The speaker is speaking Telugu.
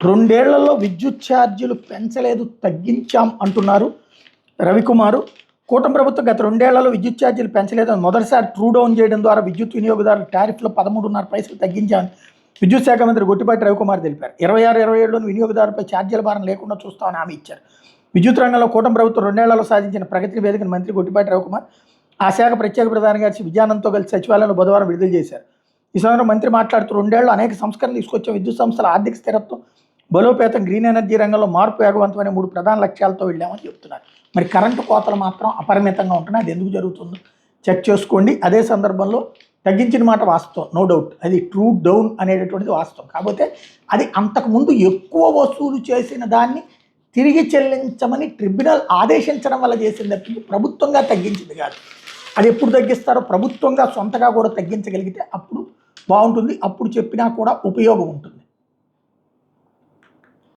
రెండేళ్లలో విద్యుత్ ఛార్జీలు పెంచలేదు, తగ్గించాం అంటున్నారు రవికుమారు. కూటమి ప్రభుత్వం గత రెండేళ్లలో విద్యుత్ ఛార్జీలు పెంచలేదని మొదటిసారి ట్రూ డౌన్ చేయడం ద్వారా విద్యుత్ వినియోగదారుల టారిఫ్లో 13.5 పైసలు తగ్గించామని విద్యుత్ శాఖ మంత్రి గొట్టిపాటి రవికుమార్ తెలిపారు. 26-27లోని వినియోగదారులపై ఛార్జీల భారం లేకుండా చూస్తామని హామీ ఇచ్చారు. విద్యుత్ రంగంలో కూటమి ప్రభుత్వం రెండేళ్లలో సాధించిన ప్రగతిని వేదికను మంత్రి గొట్టిపాటి రవికుమార్ ఆ శాఖ ప్రత్యేక ప్రధాన కార్యదర్శి విజయానంద్తో కలిసి సచివాలయంలో బుధవారం విడుదల చేశారు. ఈ సందర్భంగా మంత్రి మాట్లాడుతూ రెండేళ్లలో అనేక సంస్కరణలు తీసుకొచ్చే విద్యుత్ సంస్థల ఆర్థిక స్థిరత్వం, బలోపేతం, గ్రీన్ ఎనర్జీ రంగంలో మార్పు వేగవంతమైన 3 ప్రధాన లక్ష్యాలతో వెళ్ళామని చెప్తున్నారు. మరి కరెంటు కోతలు మాత్రం అపరిమితంగా ఉంటున్నాయి. అది ఎందుకు జరుగుతుందో చెక్ చేసుకోండి. అదే సందర్భంలో తగ్గించిన మాట వాస్తవం, నో డౌట్, అది ట్రూ డౌన్ అనేటటువంటిది వాస్తవం. కాకపోతే అది అంతకుముందు ఎక్కువ వసూలు చేసిన దాన్ని తిరిగి చెల్లించమని ట్రిబ్యునల్ ఆదేశించడం వల్ల చేసింది తప్పించి ప్రభుత్వంగా తగ్గించింది కాదు. అది ఎప్పుడు తగ్గిస్తారో ప్రభుత్వంగా సొంతగా కూడా తగ్గించగలిగితే అప్పుడు బాగుంటుంది. అప్పుడు చెప్పినా కూడా ఉపయోగం ఉంటుంది.